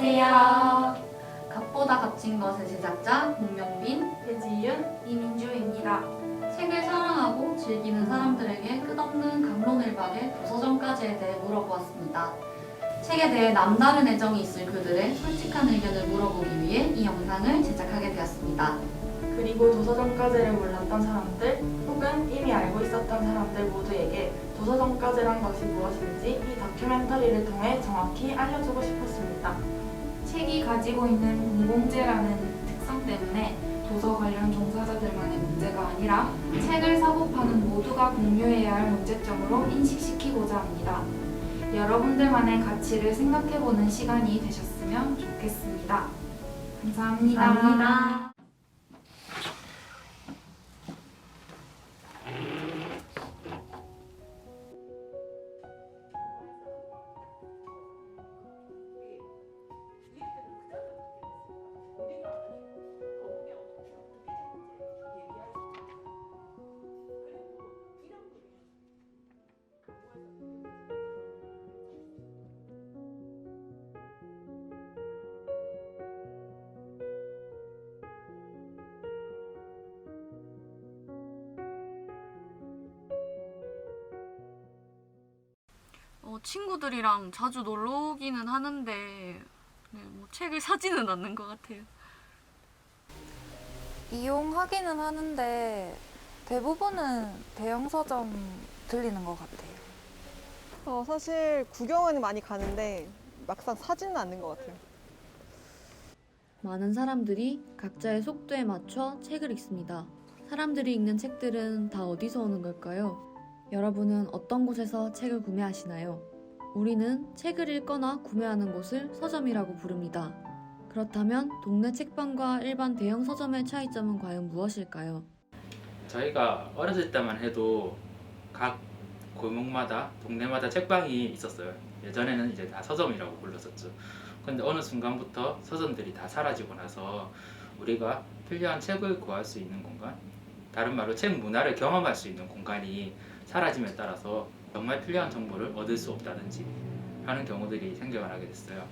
안녕하세요. 값보다 값진 것의 제작자 공명빈, 배지윤, 이민주입니다. 책을 사랑하고 즐기는 사람들에게 끝없는 갑론을박의 도서점까지에 대해 물어보았습니다. 책에 대해 남다른 애정이 있을 그들의 솔직한 의견을 물어보기 위해 이 영상을 제작하게 되었습니다. 그리고 도서점까지를 몰랐던 사람들 혹은 이미 알고 있었던 사람들 모두에게 도서점까지란 것이 무엇인지 이 다큐멘터리를 통해 정확히 알려주고 싶었습니다. 책이 가지고 있는 공공재라는 특성 때문에 도서 관련 종사자들만의 문제가 아니라 책을 사고 파는 모두가 공유해야 할 문제점으로 인식시키고자 합니다. 여러분들만의 가치를 생각해보는 시간이 되셨으면 좋겠습니다. 감사합니다. 감사합니다. 친구들이랑 자주 놀러 오기는 하는데 책을 사지는 않는 것 같아요. 이용하기는 하는데 대부분은 대형 서점 들리는 것 같아요. 사실 구경은 많이 가는데 막상 사지는 않는 것 같아요. 많은 사람들이 각자의 속도에 맞춰 책을 읽습니다. 사람들이 읽는 책들은 다 어디서 오는 걸까요? 여러분은 어떤 곳에서 책을 구매하시나요? 우리는 책을 읽거나 구매하는 곳을 서점이라고 부릅니다. 그렇다면 동네 책방과 일반 대형 서점의 차이점은 과연 무엇일까요? 저희가 어렸을 때만 해도 각 골목마다 동네마다 책방이 있었어요. 예전에는 이제 다 서점이라고 불렀었죠. 근데 어느 순간부터 서점들이 다 사라지고 나서 우리가 필요한 책을 구할 수 있는 공간, 다른 말로 책 문화를 경험할 수 있는 공간이 사라짐에 따라서 정말 필요한 정보를 얻을 수 없다든지 하는 경우들이 생겨나게 됐어요.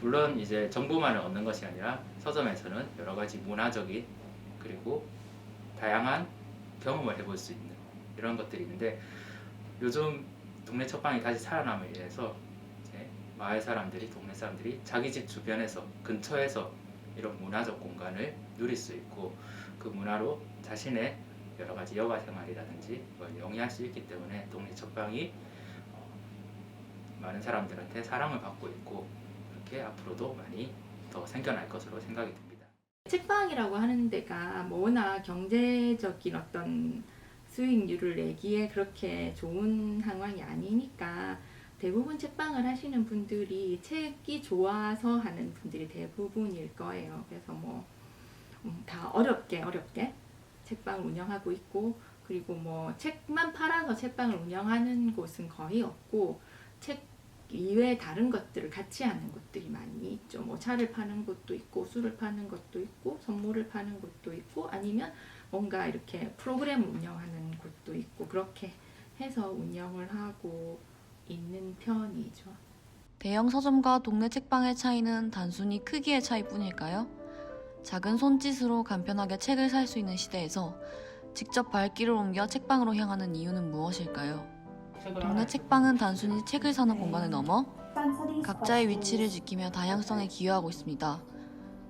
물론 이제 정보만을 얻는 것이 아니라 서점에서는 여러 가지 문화적인 그리고 다양한 경험을 해볼 수 있는 이런 것들이 있는데, 요즘 동네 책방이 다시 살아남을 위해서 이제 마을 사람들이, 동네 사람들이 자기 집 주변에서, 근처에서 이런 문화적 공간을 누릴 수 있고 그 문화로 자신의 여러 가지 여가 생활이라든지 걸 영위할 수 있기 때문에 동네 책방이 많은 사람들한테 사랑을 받고 있고 그렇게 앞으로도 많이 더 생겨날 것으로 생각이 듭니다. 책방이라고 하는 데가 뭐 워낙 경제적인 어떤 수익률을 내기에 그렇게 좋은 상황이 아니니까 대부분 책방을 하시는 분들이 책이 좋아서 하는 분들이 대부분일 거예요. 그래서 뭐 다 어렵게 책방을 운영하고 있고, 그리고 뭐 책만 팔아서 책방을 운영하는 곳은 거의 없고 책 이외에 다른 것들을 같이 하는 곳들이 많이 있죠. 뭐 차를 파는 곳도 있고 술을 파는 곳도 있고 선물을 파는 곳도 있고 아니면 뭔가 이렇게 프로그램을 운영하는 곳도 있고 그렇게 해서 운영을 하고 있는 편이죠. 대형 서점과 동네 책방의 차이는 단순히 크기의 차이뿐일까요? 작은 손짓으로 간편하게 책을 살 수 있는 시대에서 직접 발길을 옮겨 책방으로 향하는 이유는 무엇일까요? 동네 책방은 단순히 책을 사는 공간을 넘어 각자의 위치를 지키며 다양성에 기여하고 있습니다.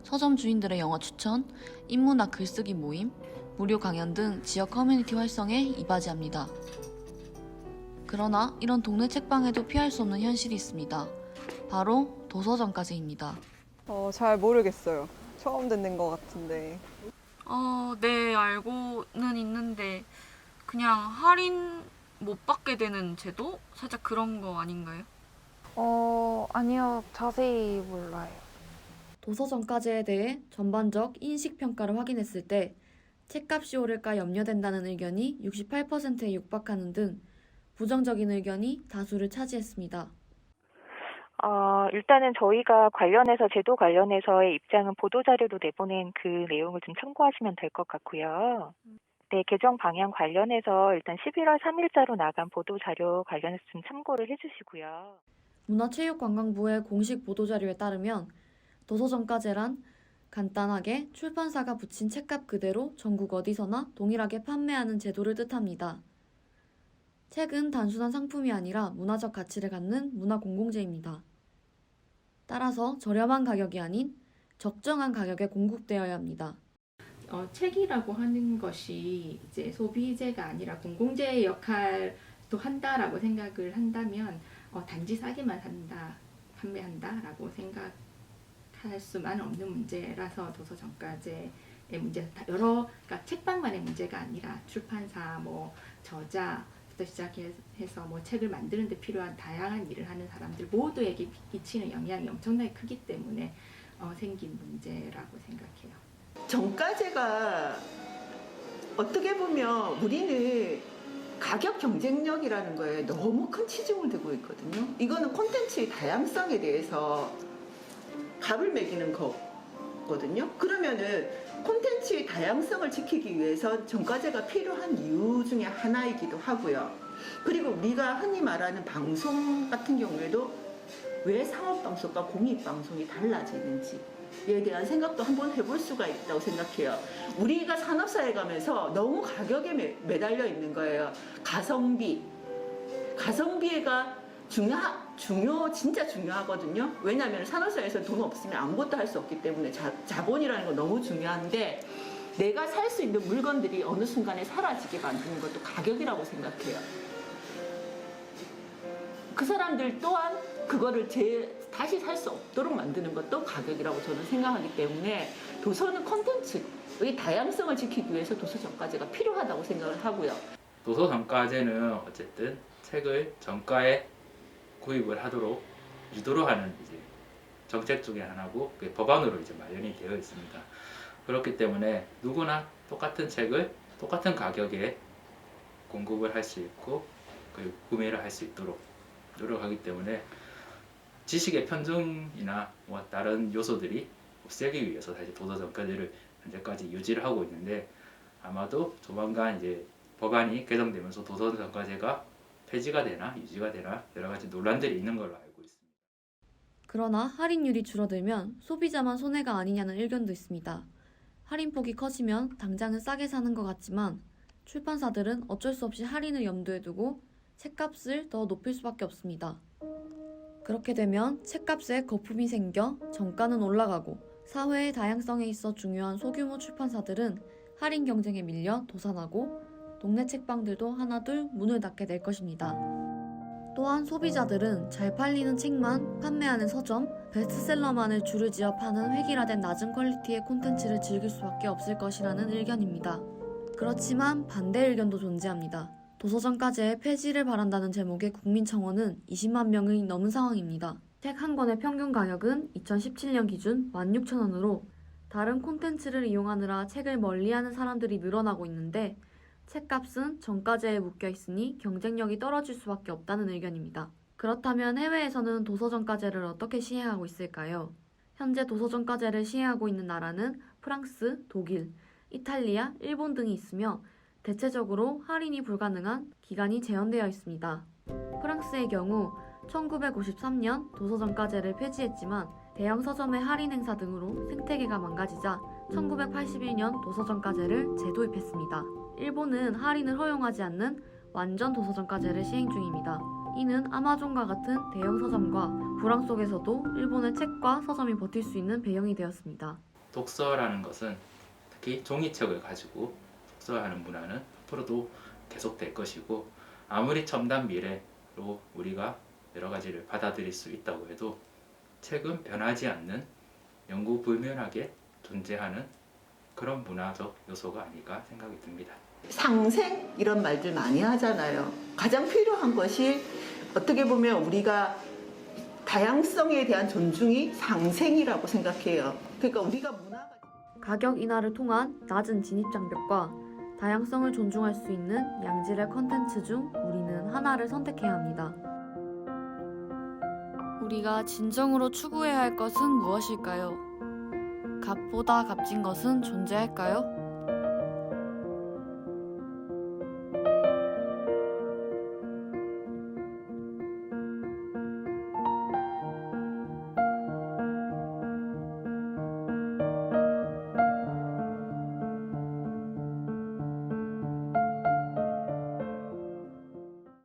서점 주인들의 영어 추천, 인문학 글쓰기 모임, 무료 강연 등 지역 커뮤니티 활성에 이바지합니다. 그러나 이런 동네 책방에도 피할 수 없는 현실이 있습니다. 바로 도서점까지입니다. 잘 모르겠어요. 처음 듣는 것 같은데. 네, 알고는 있는데 그냥 할인 못 받게 되는 제도? 살짝 그런 거 아닌가요? 아니요. 자세히 몰라요. 도서점까지에 대해 전반적 인식평가를 확인했을 때 책값이 오를까 염려된다는 의견이 68%에 육박하는 등 부정적인 의견이 다수를 차지했습니다. 일단은 저희가 관련해서 제도 관련해서의 입장은 보도자료로 내보낸 그 내용을 좀 참고하시면 될 것 같고요. 네, 개정 방향 관련해서 일단 11월 3일자로 나간 보도자료 관련해서 좀 참고를 해주시고요. 문화체육관광부의 공식 보도자료에 따르면 도서정가제란 간단하게 출판사가 붙인 책값 그대로 전국 어디서나 동일하게 판매하는 제도를 뜻합니다. 책은 단순한 상품이 아니라 문화적 가치를 갖는 문화공공재입니다. 따라서 저렴한 가격이 아닌 적정한 가격에 공급되어야 합니다. 책이라고 하는 것이 이제 소비재가 아니라 공공재의 역할도 한다라고 생각을 한다면 단지 싸게만 산다, 판매한다라고 생각할 수만 없는 문제라서 도서정가제의 문제가 그러니까 책방만의 문제가 아니라 출판사, 저자부터 시작해서 책을 만드는 데 필요한 다양한 일을 하는 사람들 모두에게 끼치는 영향이 엄청나게 크기 때문에 생긴 문제라고 생각해요. 정가제가 어떻게 보면 우리는 가격 경쟁력이라는 거에 너무 큰 치중을 두고 있거든요. 이거는 콘텐츠의 다양성에 대해서 값을 매기는 거거든요. 그러면은 콘텐츠의 다양성을 지키기 위해서 정가제가 필요한 이유 중에 하나이기도 하고요. 그리고 우리가 흔히 말하는 방송 같은 경우에도 왜 상업방송과 공익방송이 달라지는지에 대한 생각도 한번 해볼 수가 있다고 생각해요. 우리가 산업사회 가면서 너무 가격에 매달려 있는 거예요. 가성비가 진짜 중요하거든요. 왜냐하면 산업사회에서 돈 없으면 아무것도 할 수 없기 때문에 자본이라는 건 너무 중요한데 내가 살 수 있는 물건들이 어느 순간에 사라지게 만드는 것도 가격이라고 생각해요. 그 사람들 또한 그거를 다시 살 수 없도록 만드는 것도 가격이라고 저는 생각하기 때문에 도서는 콘텐츠의 다양성을 지키기 위해서 도서정가제가 필요하다고 생각을 하고요. 도서정가제는 어쨌든 책을 정가에 구입을 하도록 유도를 하는 이제 정책 중에 하나고 그게 법안으로 이제 마련이 되어 있습니다. 그렇기 때문에 누구나 똑같은 책을 똑같은 가격에 공급을 할 수 있고 그리고 구매를 할 수 있도록 노력하기 때문에 지식의 편중이나 다른 요소들이 없애기 위해서 사실 도서정가제를 현재까지 유지를 하고 있는데 아마도 조만간 이제 법안이 개정되면서 도서정가제가 폐지가 되나 유지가 되나 여러 가지 논란들이 있는 걸로 알고 있습니다. 그러나 할인율이 줄어들면 소비자만 손해가 아니냐는 의견도 있습니다. 할인폭이 커지면 당장은 싸게 사는 것 같지만 출판사들은 어쩔 수 없이 할인을 염두에 두고 책값을 더 높일 수밖에 없습니다. 그렇게 되면 책값에 거품이 생겨 정가는 올라가고 사회의 다양성에 있어 중요한 소규모 출판사들은 할인 경쟁에 밀려 도산하고 동네 책방들도 하나둘 문을 닫게 될 것입니다. 또한 소비자들은 잘 팔리는 책만 판매하는 서점, 베스트셀러만을 줄을 지어 파는 획일화된 낮은 퀄리티의 콘텐츠를 즐길 수밖에 없을 것이라는 의견입니다. 그렇지만 반대 의견도 존재합니다. 도서정가제의 폐지를 바란다는 제목의 국민청원은 20만 명이 넘은 상황입니다. 책 한 권의 평균 가격은 2017년 기준 16,000원으로 다른 콘텐츠를 이용하느라 책을 멀리하는 사람들이 늘어나고 있는데 책값은 정가제에 묶여 있으니 경쟁력이 떨어질 수밖에 없다는 의견입니다. 그렇다면 해외에서는 도서정가제를 어떻게 시행하고 있을까요? 현재 도서정가제를 시행하고 있는 나라는 프랑스, 독일, 이탈리아, 일본 등이 있으며 대체적으로 할인이 불가능한 기간이 제한되어 있습니다. 프랑스의 경우 1953년 도서정가제를 폐지했지만 대형 서점의 할인 행사 등으로 생태계가 망가지자 1981년 도서정가제를 재도입했습니다. 일본은 할인을 허용하지 않는 완전 도서정가제를 시행 중입니다. 이는 아마존과 같은 대형 서점과 불황 속에서도 일본의 책과 서점이 버틸 수 있는 배경이 되었습니다. 독서라는 것은 특히 종이책을 가지고 독서하는 문화는 앞으로도 계속될 것이고 아무리 첨단 미래로 우리가 여러 가지를 받아들일 수 있다고 해도 책은 변하지 않는 영구불변하게 존재하는 그런 문화적 요소가 아닐까 생각이 듭니다. 상생 이런 말들 많이 하잖아요. 가장 필요한 것이 어떻게 보면 우리가 다양성에 대한 존중이 상생이라고 생각해요. 그러니까 우리가 문화가 가격 인하를 통한 낮은 진입장벽과 다양성을 존중할 수 있는 양질의 컨텐츠 중 우리는 하나를 선택해야 합니다. 우리가 진정으로 추구해야 할 것은 무엇일까요? 값보다 값진 것은 존재할까요?